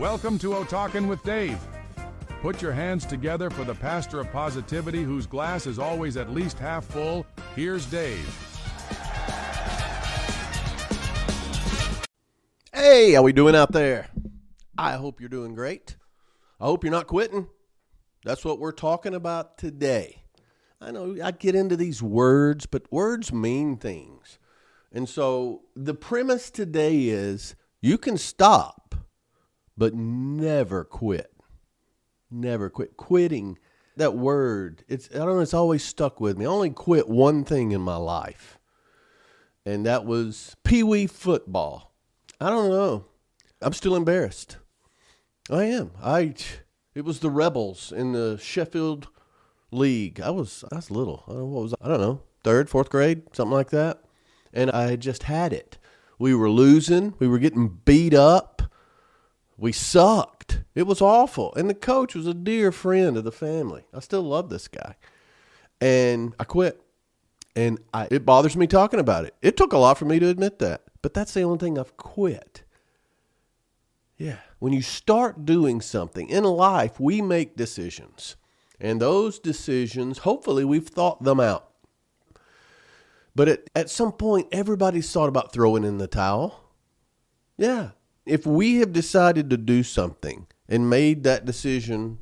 Welcome to O-Talkin' with Dave. Put your hands together for the pastor of positivity whose glass is always at least half full. Here's Dave. Hey, how we doing out there? I hope you're doing great. I hope you're not quitting. That's what we're talking about today. I know I get into these words, but words mean things. And so the premise today is you can stop, but never quit. Never quit. Quitting, that word, it's always stuck with me. I only quit one thing in my life, and that was Pee-wee football. I don't know. I'm still embarrassed. I am. It was the Rebels in the Sheffield League. I was little. I don't know, 3rd, 4th grade, something like that. And I had just had it. We were losing. We were getting beat up. We sucked. It was awful. And the coach was a dear friend of the family. I still love this guy. And I quit. And it bothers me talking about it. It took a lot for me to admit that. But that's the only thing I've quit. Yeah. When you start doing something in life, we make decisions. And those decisions, hopefully we've thought them out. But at some point, everybody's thought about throwing in the towel. Yeah. If we have decided to do something and made that decision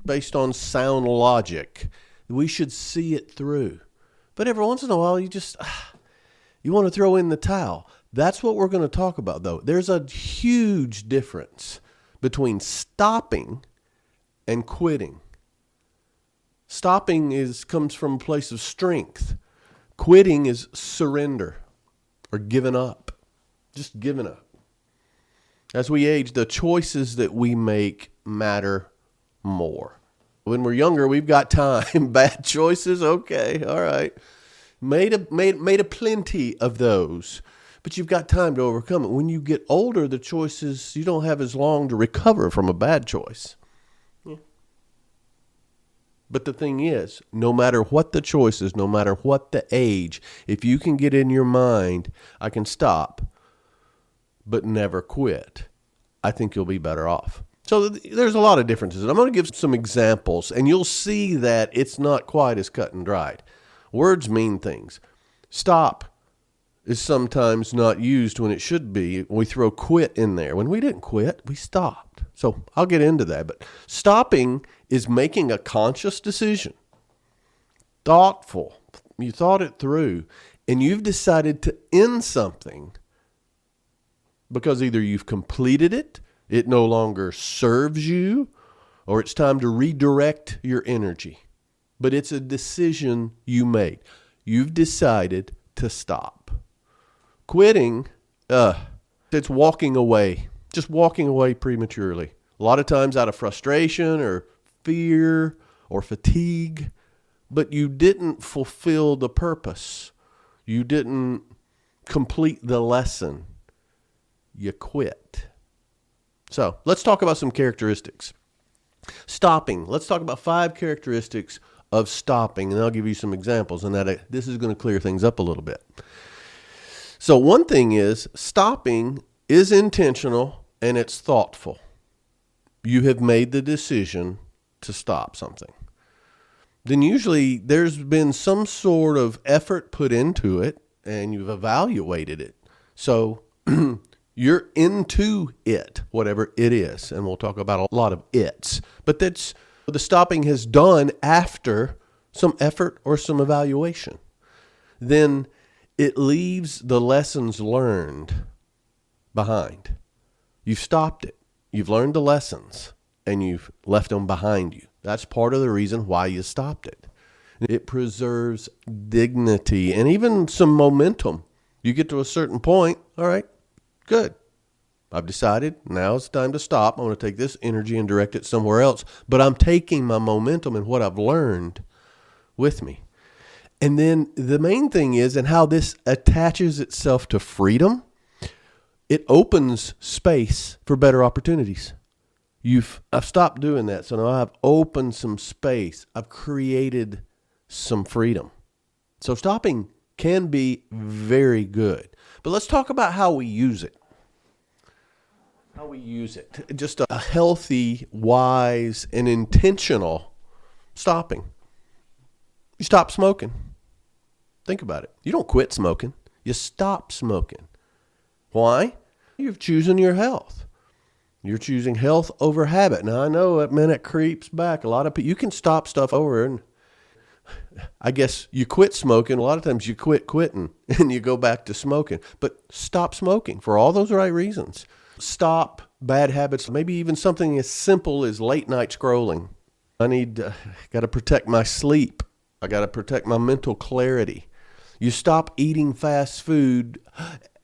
based on sound logic, we should see it through. But every once in a while, you want to throw in the towel. That's what we're going to talk about, though. There's a huge difference between stopping and quitting. Stopping comes from a place of strength. Quitting is surrender or giving up. Just giving up. As we age, the choices that we make matter more. When we're younger, we've got time. Bad choices, okay, all right. Made a plenty of those, but you've got time to overcome it. When you get older, the choices, you don't have as long to recover from a bad choice. Yeah. But the thing is, no matter what the choices, no matter what the age, if you can get in your mind, I can stop, but never quit, I think you'll be better off. So there's a lot of differences. And I'm going to give some examples, and you'll see that it's not quite as cut and dried. Words mean things. Stop is sometimes not used when it should be. We throw quit in there. When we didn't quit, we stopped. So I'll get into that. But stopping is making a conscious decision. Thoughtful. You thought it through, and you've decided to end something because either you've completed it, it no longer serves you, or it's time to redirect your energy. But it's a decision you made. You've decided to stop. Quitting, it's walking away. Just walking away prematurely. A lot of times out of frustration or fear or fatigue. But you didn't fulfill the purpose. You didn't complete the lesson. You quit. So let's talk about some characteristics. Stopping. Let's talk about 5 characteristics of stopping, and I'll give you some examples, and this is going to clear things up a little bit. So one thing is, stopping is intentional and it's thoughtful. You have made the decision to stop something. Then usually there's been some sort of effort put into it, and you've evaluated it. So you're into it, whatever it is, and we'll talk about a lot of it's. But that's the stopping has done after some effort or some evaluation. Then it leaves the lessons learned behind. You've stopped it. You've learned the lessons, and you've left them behind you. That's part of the reason why you stopped it. It preserves dignity and even some momentum. You get to a certain point, all right, good. I've decided now it's time to stop. I want to take this energy and direct it somewhere else. But I'm taking my momentum and what I've learned with me. And then the main thing is, and how this attaches itself to freedom, it opens space for better opportunities. I've stopped doing that. So now I've opened some space. I've created some freedom. So stopping can be very good. But let's talk about how we use it. how we use it. Just a healthy, wise, and intentional stopping. You stop smoking. Think about it. You don't quit smoking. You stop smoking. Why? You're choosing your health. You're choosing health over habit. Now, I know that minute creeps back. A lot of people, you can stop stuff over, and I guess you quit smoking. A lot of times you quit quitting and you go back to smoking. But stop smoking for all those right reasons. Stop bad habits, maybe even something as simple as late night scrolling. Got to protect my sleep. I got to protect my mental clarity. You stop eating fast food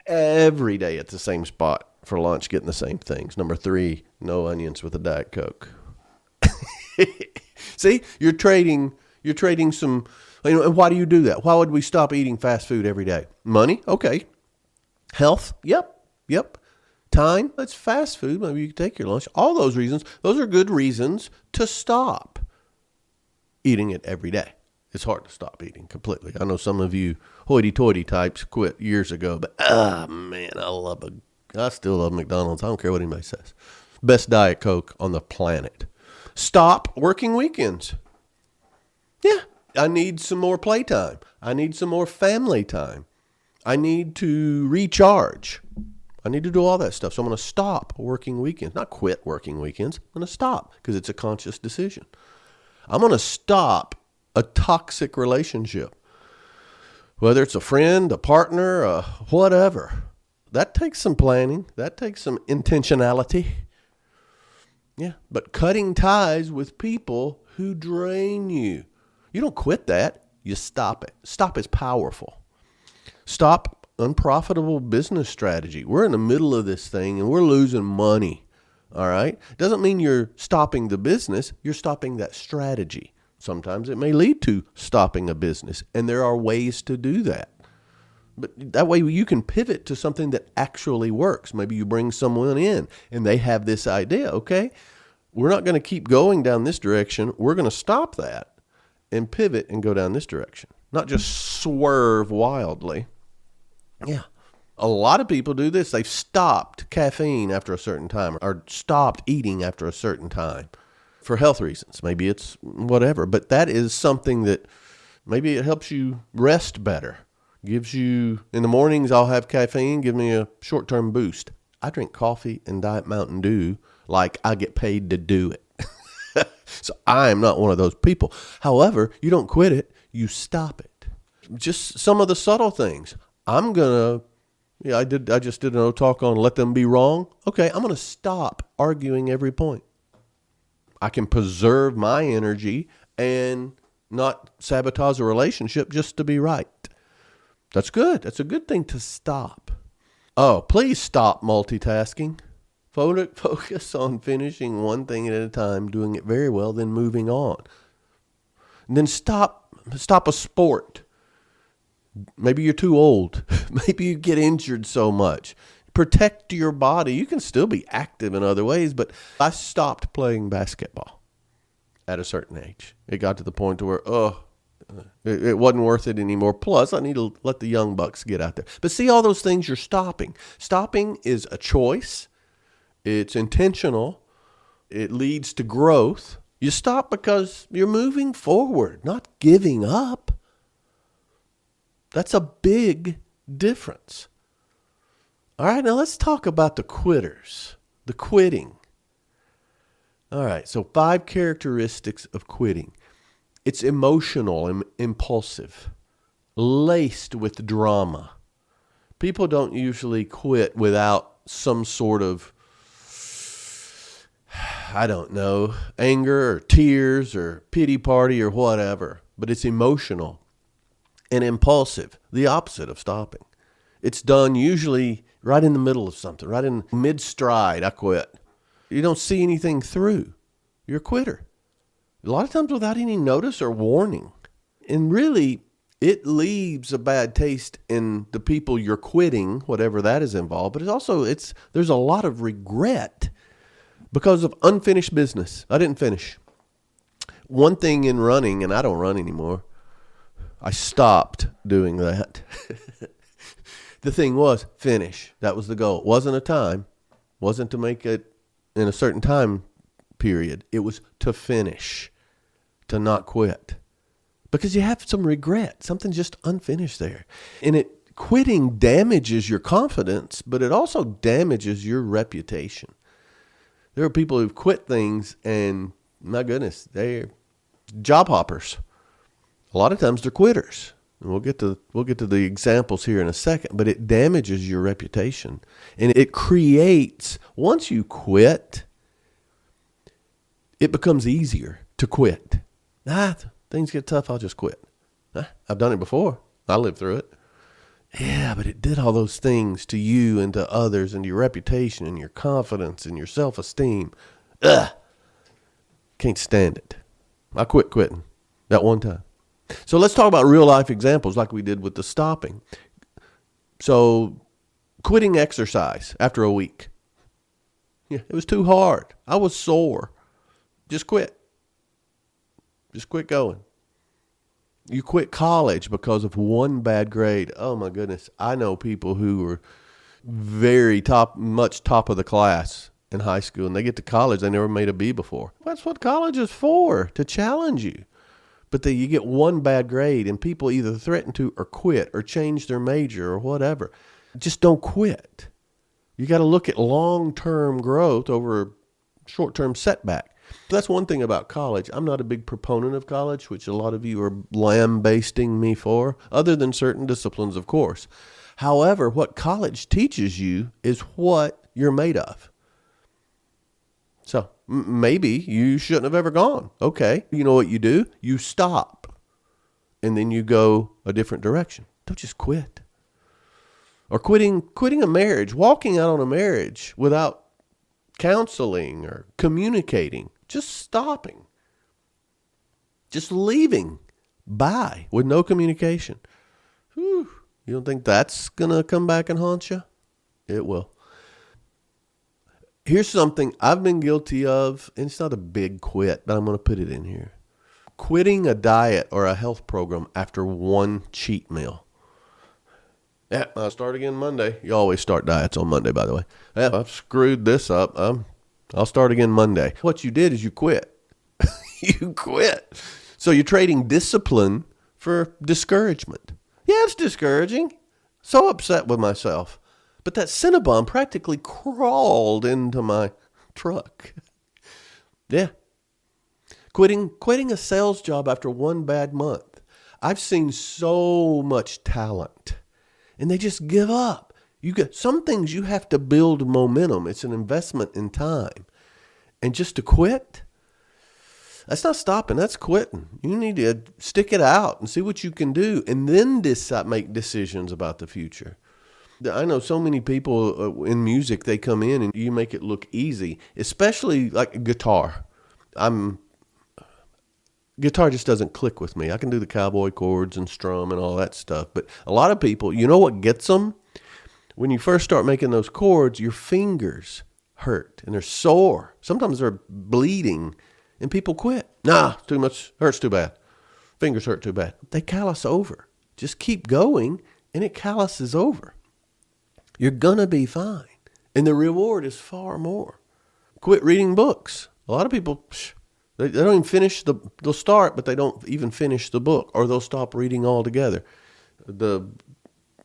every day at the same spot for lunch, getting the same things. Number 3, no onions with a Diet Coke. See, you're trading some, and why do you do that? Why would we stop eating fast food every day? Money? Okay. Health? Yep. Time? That's fast food. Maybe you can take your lunch. All those reasons, those are good reasons to stop eating it every day. It's hard to stop eating completely. I know some of you hoity-toity types quit years ago, but man, I still love McDonald's. I don't care what anybody says. Best Diet Coke on the planet. Stop working weekends. Yeah, I need some more playtime. I need some more family time. I need to recharge. I need to do all that stuff. So I'm going to stop working weekends. Not quit working weekends. I'm going to stop because it's a conscious decision. I'm going to stop a toxic relationship, whether it's a friend, a partner, whatever. That takes some planning. That takes some intentionality. Yeah, but cutting ties with people who drain you. You don't quit that. You stop it. Stop is powerful. Stop unprofitable business strategy. We're in the middle of this thing and we're losing money. All right? Doesn't mean you're stopping the business. You're stopping that strategy. Sometimes it may lead to stopping a business, and there are ways to do that. But that way you can pivot to something that actually works. Maybe you bring someone in, and they have this idea, okay, we're not going to keep going down this direction. We're going to stop that and pivot and go down this direction, not just swerve wildly. Yeah. A lot of people do this. They've stopped caffeine after a certain time or stopped eating after a certain time. For health reasons. Maybe it's whatever. But that is something that maybe it helps you rest better. Gives you, in the mornings I'll have caffeine, give me a short-term boost. I drink coffee and Diet Mountain Dew like I get paid to do it. So I'm not one of those people. However, you don't quit it, you stop it. Just some of the subtle things. I just did a talk on let them be wrong. Okay, I'm going to stop arguing every point. I can preserve my energy and not sabotage a relationship just to be right. That's good. That's a good thing to stop. Oh, please stop multitasking. Focus on finishing one thing at a time, doing it very well, then moving on. And then stop a sport. Maybe you're too old. Maybe you get injured so much. Protect your body. You can still be active in other ways, but I stopped playing basketball at a certain age. It got to the point to where, it wasn't worth it anymore. Plus, I need to let the young bucks get out there. But see, all those things you're stopping. Stopping is a choice. It's intentional. It leads to growth. You stop because you're moving forward, not giving up. That's a big difference. All right, now let's talk about the quitters, the quitting. All right, so 5 characteristics of quitting. It's emotional and impulsive, laced with drama. People don't usually quit without some sort of, anger or tears or pity party or whatever. But it's emotional and impulsive, the opposite of stopping. It's done usually right in the middle of something, right in mid-stride, I quit. You don't see anything through. You're a quitter. A lot of times without any notice or warning. And really, it leaves a bad taste in the people you're quitting, whatever that is involved. But there's a lot of regret because of unfinished business. I didn't finish. One thing in running, and I don't run anymore, I stopped doing that. The thing was finish. That was the goal. It wasn't a time. wasn't to make it in a certain time period. It was to finish, to not quit. Because you have some regret. Something's just unfinished there. And quitting damages your confidence, but it also damages your reputation. There are people who've quit things and, my goodness, they're job hoppers. A lot of times they're quitters. And we'll get to the examples here in a second, but it damages your reputation. And it creates, once you quit, it becomes easier to quit. Things get tough, I'll just quit. I've done it before. I lived through it. Yeah, but it did all those things to you and to others and your reputation and your confidence and your self-esteem. Can't stand it. I quit quitting that one time. So let's talk about real life examples like we did with the stopping. So quitting exercise after a week. Yeah, it was too hard. I was sore. Just quit. Just quit going. You quit college because of one bad grade. Oh my goodness. I know people who were much top of the class in high school, and they get to college, they never made a B before. That's what college is for, to challenge you. But you get one bad grade, and people either threaten to or quit or change their major or whatever. Just don't quit. You got to look at long-term growth over short-term setback. That's one thing about college. I'm not a big proponent of college, which a lot of you are lambasting me for, other than certain disciplines, of course. However, what college teaches you is what you're made of. So maybe you shouldn't have ever gone. Okay. You know what you do? You stop, and then you go a different direction. Don't just quit. Or quitting a marriage, walking out on a marriage without counseling or communicating, just stopping, just leaving by with no communication. Whew. You don't think that's going to come back and haunt you? It will. Here's something I've been guilty of, and it's not a big quit, but I'm going to put it in here. Quitting a diet or a health program after one cheat meal. Yeah, I'll start again Monday. You always start diets on Monday, by the way. Yeah, I've screwed this up. I'll start again Monday. What you did is you quit. You quit. So you're trading discipline for discouragement. Yeah, it's discouraging. So upset with myself. But that Cinnabon practically crawled into my truck. Yeah. Quitting a sales job after one bad month. I've seen so much talent, and they just give up. Some things you have to build momentum. It's an investment in time. And just to quit, that's not stopping. That's quitting. You need to stick it out and see what you can do, and then make decisions about the future. I know so many people in music, they come in and you make it look easy, especially like guitar. Guitar just doesn't click with me. I can do the cowboy chords and strum and all that stuff. But a lot of people, you know what gets them? When you first start making those chords, your fingers hurt and they're sore. Sometimes they're bleeding and people quit. Too much, hurts too bad. Fingers hurt too bad. They callous over. Just keep going and it calluses over. You're going to be fine. And the reward is far more. Quit reading books. A lot of people, they don't even finish they'll start, but they don't even finish the book, or they'll stop reading altogether. The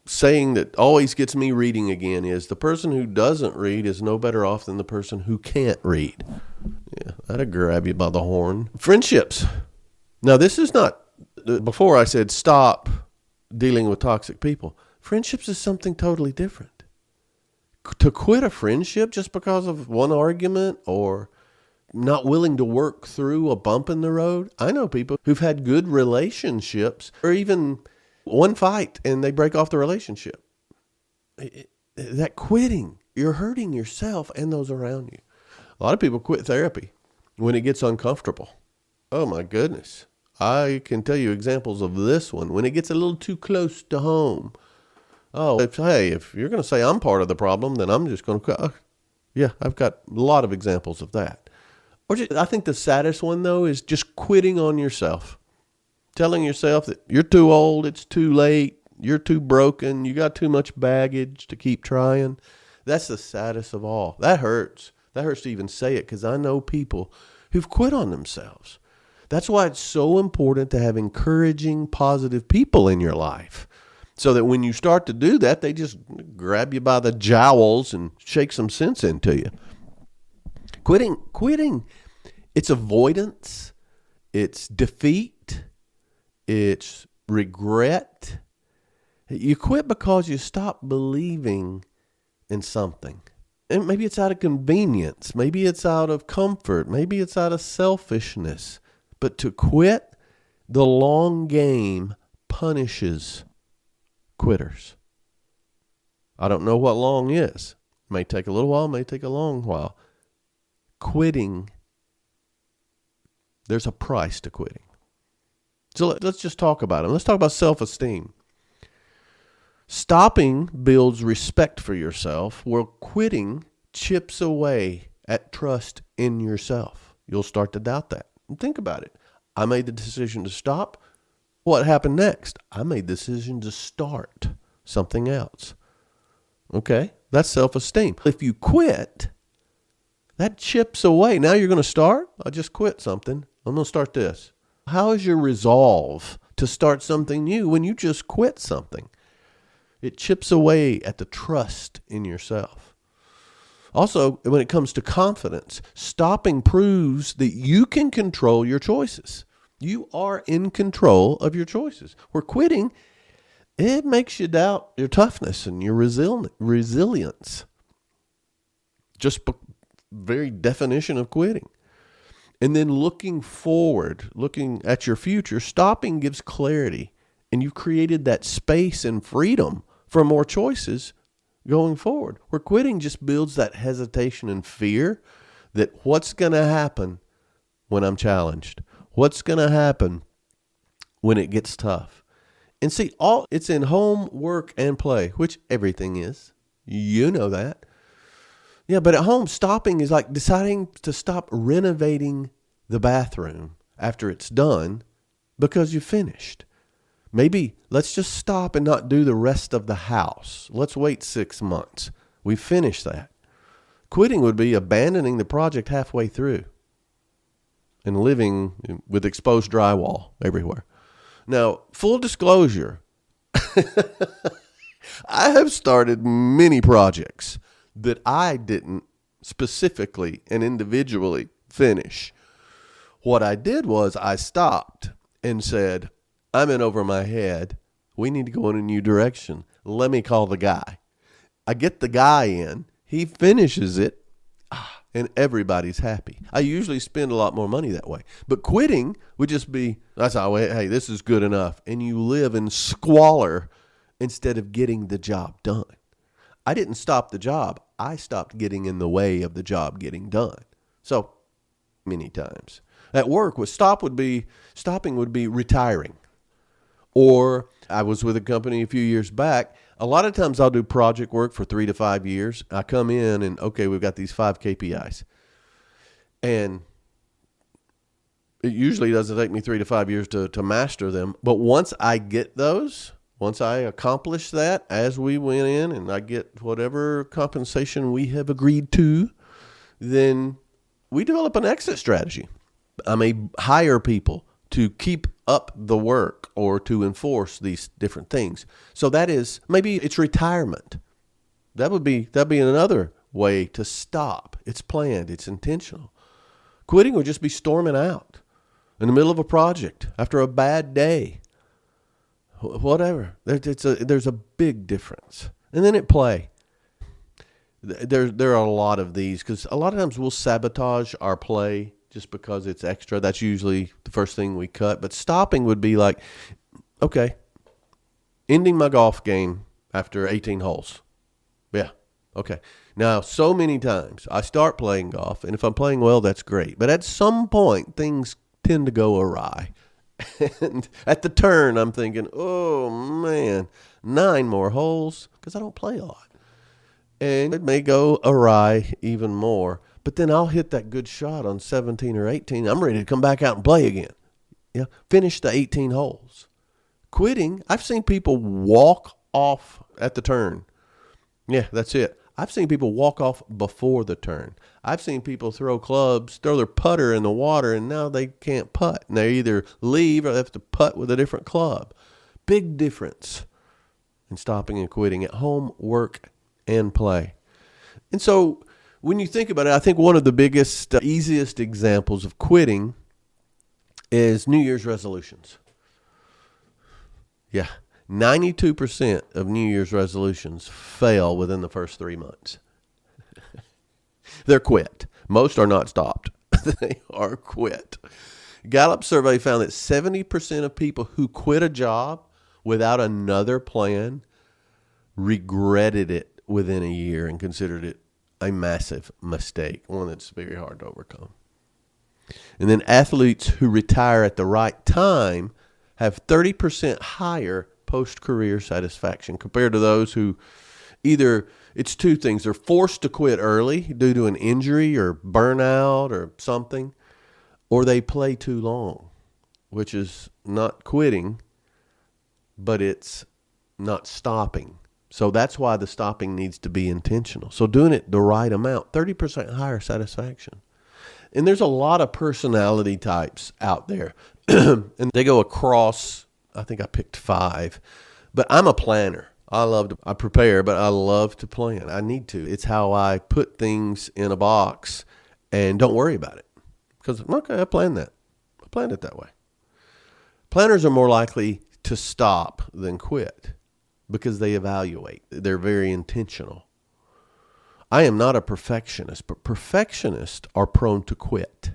saying that always gets me reading again is the person who doesn't read is no better off than the person who can't read. Yeah, that'll grab you by the horn. Friendships. Now, this is not, before I said stop dealing with toxic people. Friendships is something totally different. To quit a friendship just because of one argument or not willing to work through a bump in the road. I know people who've had good relationships, or even one fight and they break off the relationship. That quitting, you're hurting yourself and those around you. A lot of people quit therapy when it gets uncomfortable. Oh my goodness. I can tell you examples of this one when it gets a little too close to home. Oh, if you're going to say I'm part of the problem, then I'm just going to, yeah, I've got a lot of examples of that. Or I think the saddest one, though, is just quitting on yourself. Telling yourself that you're too old, it's too late, you're too broken, you got too much baggage to keep trying. That's the saddest of all. That hurts. That hurts to even say it because I know people who've quit on themselves. That's why it's so important to have encouraging, positive people in your life. So that when you start to do that, they just grab you by the jowls and shake some sense into you. Quitting, it's avoidance, it's defeat, it's regret. You quit because you stop believing in something. And maybe it's out of convenience. Maybe it's out of comfort. Maybe it's out of selfishness. But to quit, the long game punishes quitters. I don't know what long is. It may take a little while, it may take a long while. Quitting, there's a price to quitting. So let's just talk about it. Let's talk about self-esteem. Stopping builds respect for yourself, while quitting chips away at trust in yourself. You'll start to doubt that. And think about it. I made the decision to stop. What happened next? I made the decision to start something else. Okay? That's self-esteem. If you quit, that chips away. Now you're going to start? I just quit something. I'm going to start this. How is your resolve to start something new when you just quit something? It chips away at the trust in yourself. Also, when it comes to confidence, stopping proves that you can control your choices. You are in control of your choices. Where quitting, it makes you doubt your toughness and your resilience. Just very definition of quitting. And then looking forward, looking at your future, stopping gives clarity. And you've created that space and freedom for more choices going forward. Where quitting just builds that hesitation and fear that what's going to happen when I'm challenged? What's going to happen when it gets tough? And see, it's in home, work, and play, which everything is. You know that. Yeah, but at home, stopping is like deciding to stop renovating the bathroom after it's done because you finished. Maybe let's just stop and not do the rest of the house. Let's wait 6 months. We finished that. Quitting would be abandoning the project halfway through and living with exposed drywall everywhere. Now, full disclosure, I have started many projects that I didn't specifically and individually finish. What I did was I stopped and said, I'm in over my head. We need to go in a new direction. Let me call the guy. I get the guy in. He finishes it, and everybody's happy. I usually spend a lot more money that way. But quitting would just be, that's how, hey, this is good enough. And you live in squalor instead of getting the job done. I didn't stop the job. I stopped getting in the way of the job getting done. So many times. At work, stopping would be retiring. Or I was with a company a few years back. A lot of times I'll do project work for 3 to 5 years. I come in and, okay, we've got these 5 KPIs. And it usually doesn't take me 3 to 5 years to master them. But once I get those, once I accomplish that as we went in and I get whatever compensation we have agreed to, then we develop an exit strategy. I may hire people to keep up the work or to enforce these different things. So that is, maybe it's retirement. That'd be another way to stop. It's planned. It's intentional. Quitting would just be storming out in the middle of a project after a bad day. Whatever. There's a big difference. And then at play, there are a lot of these because a lot of times we'll sabotage our play just because it's extra. That's usually the first thing we cut. But stopping would be like, okay, ending my golf game after 18 holes. Yeah, okay. Now, so many times I start playing golf, and if I'm playing well, that's great. But at some point, things tend to go awry. And at the turn, I'm thinking, oh, man, 9 more holes because I don't play a lot. And it may go awry even more. But then I'll hit that good shot on 17 or 18. I'm ready to come back out and play again. Yeah, finish the 18 holes. Quitting, I've seen people walk off at the turn. Yeah, that's it. I've seen people walk off before the turn. I've seen people throw their putter in the water, and now they can't putt. And they either leave or they have to putt with a different club. Big difference in stopping and quitting at home, work, and play. And so when you think about it, I think one of the biggest, easiest examples of quitting is New Year's resolutions. Yeah. 92% of New Year's resolutions fail within the first 3 months. They're quit. Most are not stopped. They are quit. Gallup survey found that 70% of people who quit a job without another plan regretted it within a year and considered it a massive mistake, one that's very hard to overcome. And then athletes who retire at the right time have 30% higher post-career satisfaction compared to those who either, it's two things, they're forced to quit early due to an injury or burnout or something, or they play too long, which is not quitting, but it's not stopping. So that's why the stopping needs to be intentional. So doing it the right amount, 30% higher satisfaction. And there's a lot of personality types out there. And they go across, I think I picked 5. But I'm a planner. I prepare, but I love to plan. I need to. It's how I put things in a box and don't worry about it. Because, okay, I planned that. I planned it that way. Planners are more likely to stop than quit because they evaluate. They're very intentional. I am not a perfectionist, but perfectionists are prone to quit.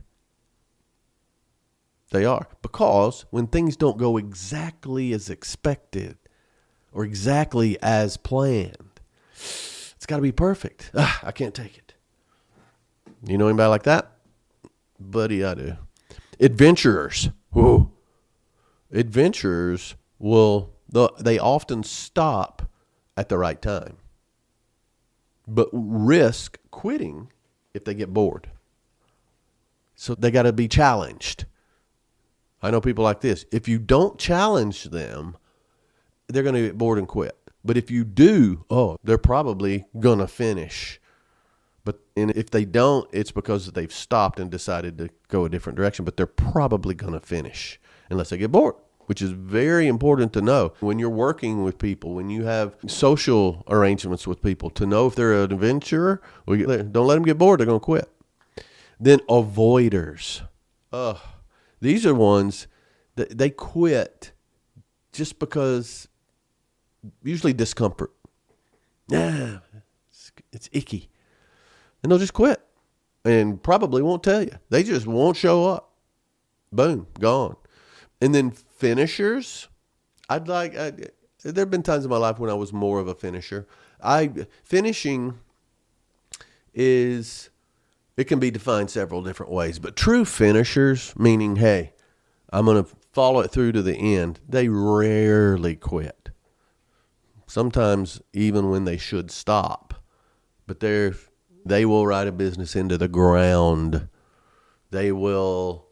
They are. Because when things don't go exactly as expected or exactly as planned, it's got to be perfect. I can't take it. You know anybody like that? Buddy, I do. Adventurers. Whoa. Adventurers they often stop at the right time, but risk quitting if they get bored. So they got to be challenged. I know people like this. If you don't challenge them, they're going to get bored and quit. But if you do, they're probably going to finish. And if they don't, it's because they've stopped and decided to go a different direction. But they're probably going to finish unless they get bored, which is very important to know. When you're working with people, when you have social arrangements with people, to know if they're an adventurer, don't let them get bored. They're going to quit. Then avoiders. These are ones that they quit just because, usually discomfort. It's icky. And they'll just quit and probably won't tell you. They just won't show up. Boom, gone. And then finishers, there have been times in my life when I was more of a finisher. Finishing it can be defined several different ways, but true finishers, meaning, hey, I'm going to follow it through to the end, they rarely quit. Sometimes even when they should stop, but they will ride a business into the ground. They will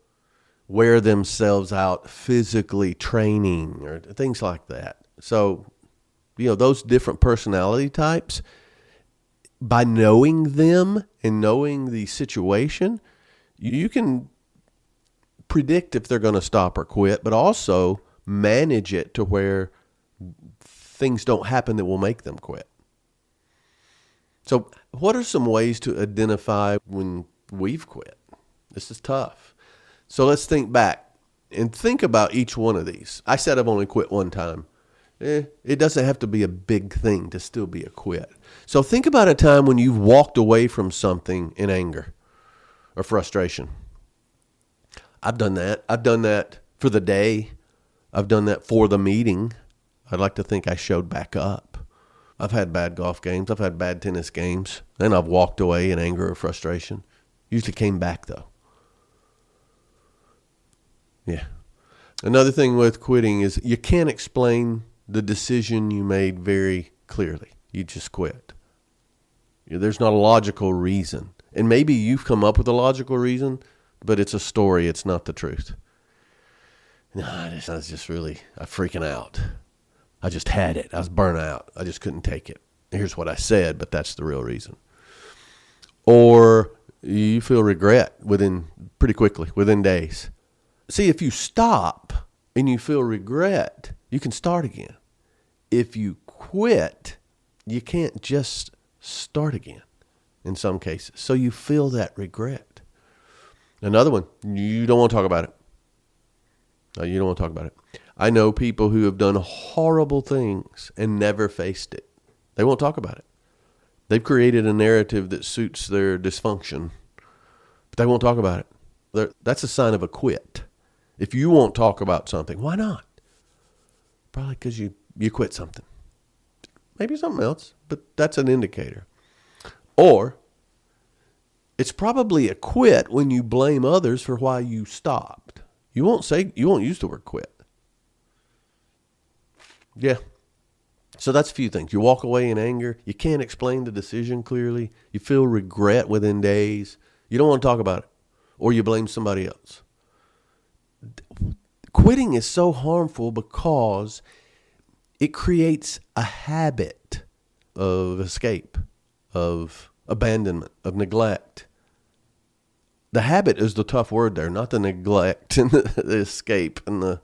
wear themselves out physically training or things like that. So, those different personality types, by knowing them and knowing the situation, you can predict if they're going to stop or quit, but also manage it to where things don't happen that will make them quit. So what are some ways to identify when we've quit? This is tough. So let's think back and think about each one of these. I said I've only quit one time. It doesn't have to be a big thing to still be a quit. So think about a time when you've walked away from something in anger or frustration. I've done that. I've done that for the day. I've done that for the meeting. I'd like to think I showed back up. I've had bad golf games. I've had bad tennis games. Then I've walked away in anger or frustration. Usually came back though. Yeah. Another thing with quitting is you can't explain the decision you made very clearly. You just quit. There's not a logical reason. And maybe you've come up with a logical reason, but it's a story. It's not the truth. No, I was just really freaking out. I just had it. I was burnt out. I just couldn't take it. here's what I said, but that's the real reason. Or you feel regret pretty quickly, within days. See, if you stop and you feel regret, you can start again. If you quit, you can't just start again in some cases. So you feel that regret. Another one, you don't want to talk about it. No, you don't want to talk about it. I know people who have done horrible things and never faced it. They won't talk about it. They've created a narrative that suits their dysfunction, but they won't talk about it. That's a sign of a quit. If you won't talk about something, why not? Probably because you quit something. Maybe something else, but that's an indicator. Or it's probably a quit when you blame others for why you stopped. You won't use the word quit. Yeah. So that's a few things. You walk away in anger. You can't explain the decision clearly. You feel regret within days. You don't want to talk about it. Or you blame somebody else. Quitting is so harmful because it creates a habit of escape, of abandonment, of neglect. The habit is the tough word there, not the neglect and the escape and the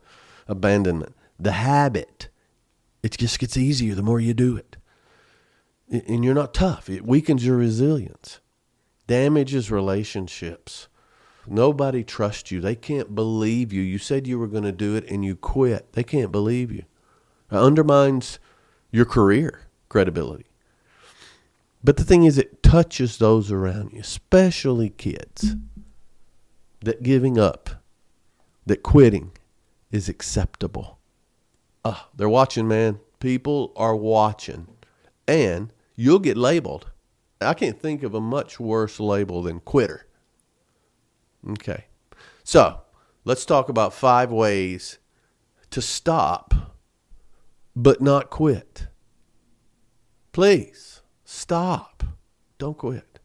abandonment. The habit. It just gets easier the more you do it. And you're not tough. It weakens your resilience. Damages relationships. Nobody trusts you. They can't believe you. You said you were going to do it and you quit. They can't believe you. It undermines your career credibility. But the thing is, it touches those around you, especially kids, that giving up, that quitting is acceptable. They're watching, man. People are watching. And you'll get labeled. I can't think of a much worse label than quitter. Okay. So, let's talk about 5 ways to stop but not quit. Please, stop. Don't quit.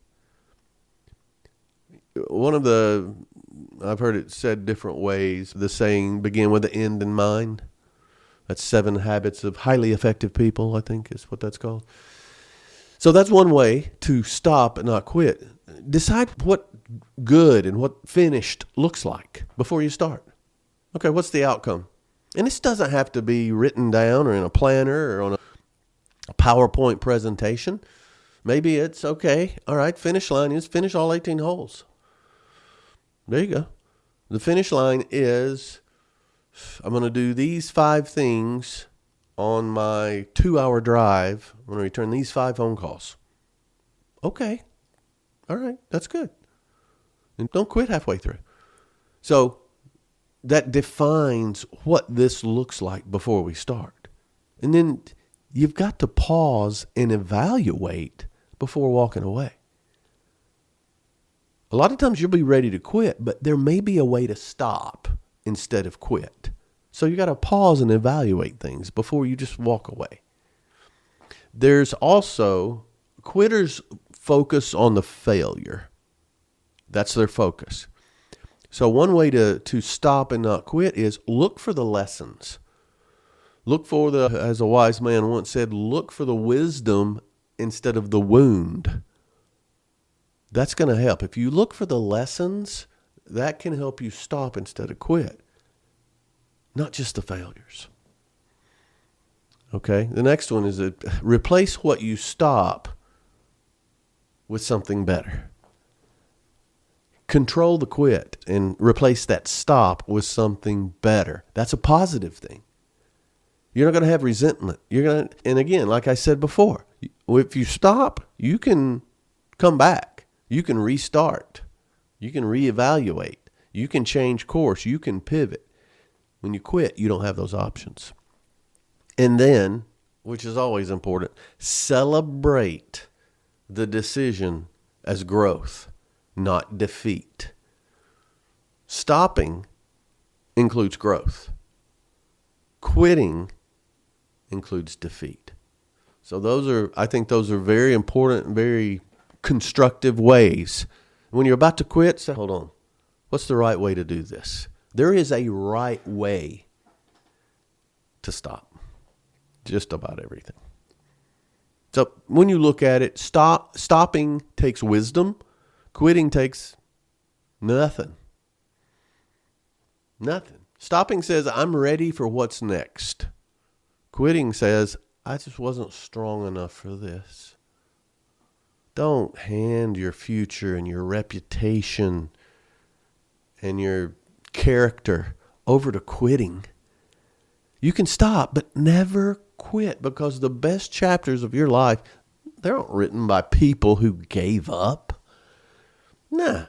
I've heard it said different ways. The saying, begin with the end in mind. That's 7 Habits of Highly Effective People, I think is what that's called. So that's one way to stop and not quit. Decide what good and what finished looks like before you start. Okay, what's the outcome? And this doesn't have to be written down or in a planner or on a PowerPoint presentation. Maybe it's, okay, all right, finish line is finish all 18 holes. There you go. The finish line is, I'm going to do these 5 things on my 2-hour drive. I'm going to return these 5 phone calls. Okay. All right. That's good. And don't quit halfway through. So that defines what this looks like before we start. And then you've got to pause and evaluate before walking away. A lot of times you'll be ready to quit, but there may be a way to stop instead of quit. So you got to pause and evaluate things before you just walk away. There's also, quitters focus on the failure. That's their focus. So one way to stop and not quit is look for the lessons. Look for as a wise man once said, look for the wisdom instead of the wound. That's going to help. If you look for the lessons, that can help you stop instead of quit. Not just the failures. Okay, the next one is replace what you stop with something better. Control the quit and replace that stop with something better. That's a positive thing. You're not going to have resentment. And again, like I said before, if you stop, you can come back. You can restart. You can reevaluate. You can change course. You can pivot. When you quit, you don't have those options. And then, which is always important, celebrate the decision as growth, not defeat. Stopping includes growth. Quitting includes defeat. So I think those are very important, very constructive ways. When you're about to quit, say, hold on, what's the right way to do this? There is a right way to stop just about everything. So when you look at it, stopping takes wisdom. Quitting takes nothing. Nothing. Stopping says, I'm ready for what's next. Quitting says, I just wasn't strong enough for this. Don't hand your future and your reputation and your character over to quitting. You can stop, but never quit, because the best chapters of your life, they aren't written by people who gave up. Nah.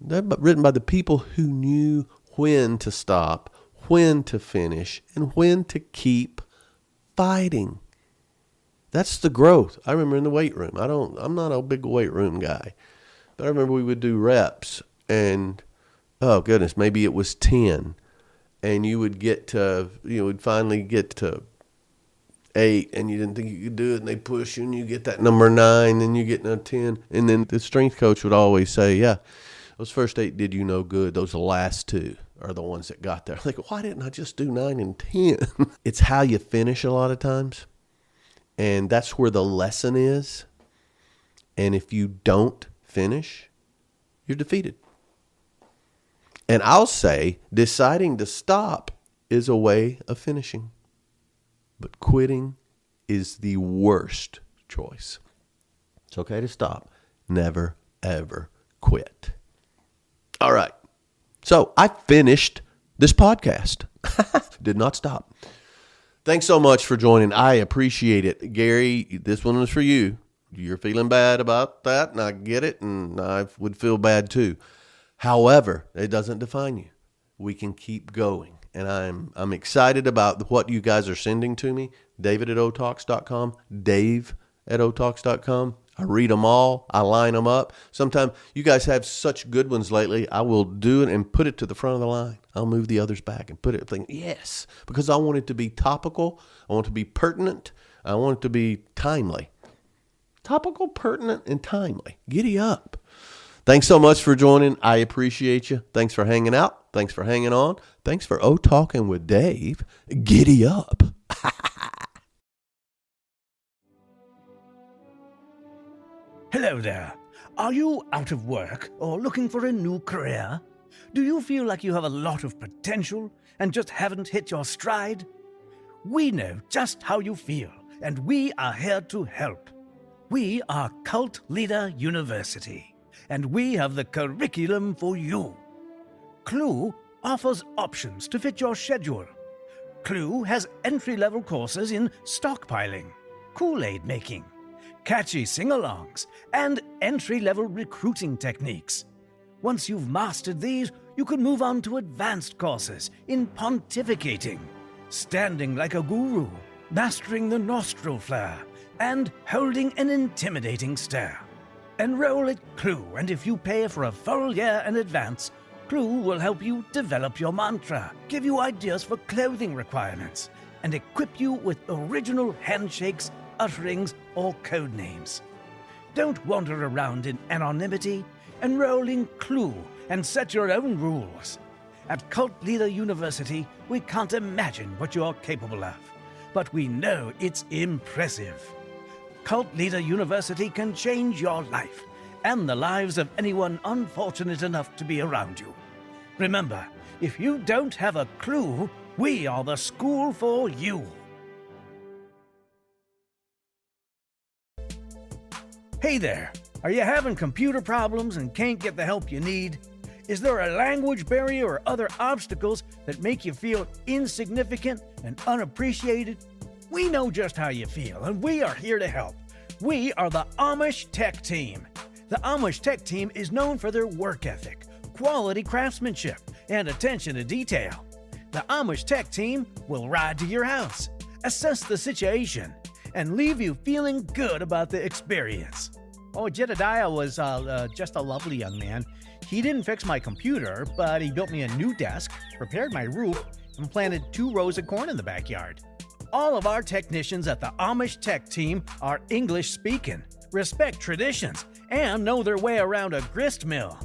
They're written by the people who knew when to stop, when to finish, and when to keep fighting. That's the growth. I remember in the weight room. I'm not a big weight room guy, but I remember we would do reps, and oh goodness, maybe it was 10, and you would finally get to 8, and you didn't think you could do it, and they push you, and you get that number 9, and you get no 10, and then the strength coach would always say, yeah, those first 8 did you no good. Those last 2 are the ones that got there. I'm like, why didn't I just do 9 and 10? It's how you finish a lot of times. And that's where the lesson is. And if you don't finish, you're defeated. And I'll say deciding to stop is a way of finishing. But quitting is the worst choice. It's okay to stop. Never, ever quit. All right. So I finished this podcast. Did not stop. Thanks so much for joining. I appreciate it. Gary, this one was for you. You're feeling bad about that, and I get it, and I would feel bad too. However, it doesn't define you. We can keep going. And I'm excited about what you guys are sending to me. David@otalks.com. Dave@otalks.com. I read them all. I line them up. Sometimes you guys have such good ones lately. I will do it and put it to the front of the line. I'll move the others back and put it, yes, because I want it to be topical. I want it to be pertinent. I want it to be timely. Topical, pertinent, and timely. Giddy up. Thanks so much for joining. I appreciate you. Thanks for hanging out. Thanks for hanging on. Thanks for Talking with Dave. Giddy up. Hello there. Are you out of work or looking for a new career? Do you feel like you have a lot of potential and just haven't hit your stride? We know just how you feel, and we are here to help. We are Cult Leader University, and we have the curriculum for you. Clue offers options to fit your schedule. Clue has entry-level courses in stockpiling, Kool-Aid making, catchy sing-alongs, and entry-level recruiting techniques. Once you've mastered these, you can move on to advanced courses in pontificating, standing like a guru, mastering the nostril flare, and holding an intimidating stare. Enroll at Clue, and if you pay for a full year in advance, Clue will help you develop your mantra, give you ideas for clothing requirements, and equip you with original handshakes, utterings, or code names. Don't wander around in anonymity. Enroll in Clue and set your own rules. At Cult Leader University, we can't imagine what you're capable of, but we know it's impressive. Cult Leader University can change your life and the lives of anyone unfortunate enough to be around you. Remember, if you don't have a clue, we are the school for you. Hey there, are you having computer problems and can't get the help you need? Is there a language barrier or other obstacles that make you feel insignificant and unappreciated? We know just how you feel, and we are here to help. We are the Amish Tech Team. The Amish Tech Team is known for their work ethic, quality craftsmanship, and attention to detail. The Amish Tech Team will ride to your house, assess the situation, and leave you feeling good about the experience. Oh, Jedediah was just a lovely young man. He didn't fix my computer, but he built me a new desk, repaired my roof, and planted 2 rows of corn in the backyard. All of our technicians at the Amish Tech Team are English-speaking, respect traditions, and know their way around a grist mill.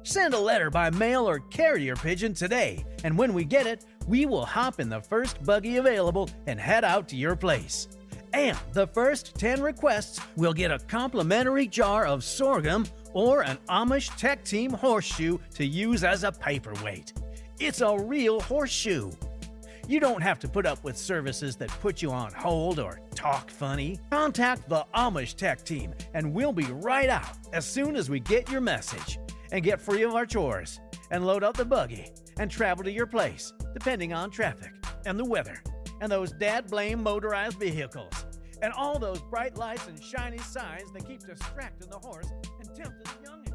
Send a letter by mail or carrier pigeon today, and when we get it, we will hop in the first buggy available and head out to your place. And the first 10 requests will get a complimentary jar of sorghum or an Amish Tech Team horseshoe to use as a paperweight. It's a real horseshoe. You don't have to put up with services that put you on hold or talk funny. Contact the Amish Tech Team and we'll be right out as soon as we get your message. And get free of our chores and load up the buggy and travel to your place, depending on traffic and the weather and those dad-blame motorized vehicles and all those bright lights and shiny signs that keep distracting the horse and tempting the youngins.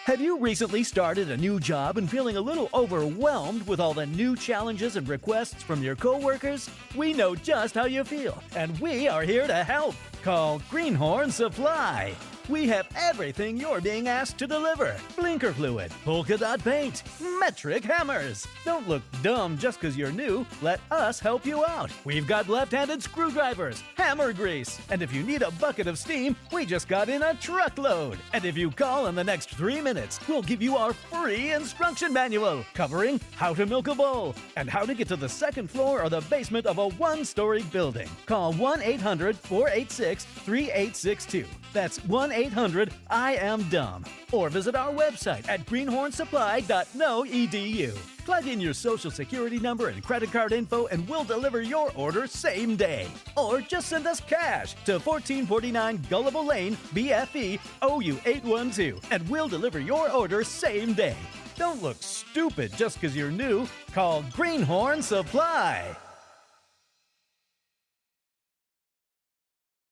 Have you recently started a new job and feeling a little overwhelmed with all the new challenges and requests from your coworkers? We know just how you feel, and we are here to help. Call Greenhorn Supply. We have everything you're being asked to deliver. Blinker fluid, polka dot paint, metric hammers. Don't look dumb just because you're new. Let us help you out. We've got left-handed screwdrivers, hammer grease, and if you need a bucket of steam, we just got in a truckload. And if you call in the next 3 minutes, we'll give you our free instruction manual covering how to milk a bull and how to get to the second floor or the basement of a one-story building. Call 1-800-486-3862. That's 1-800-I-AM-DUMB. Or visit our website at greenhornsupply.no.edu. Plug in your social security number and credit card info and we'll deliver your order same day. Or just send us cash to 1449 Gullible Lane, BFE, OU812, and we'll deliver your order same day. Don't look stupid just because you're new. Call Greenhorn Supply.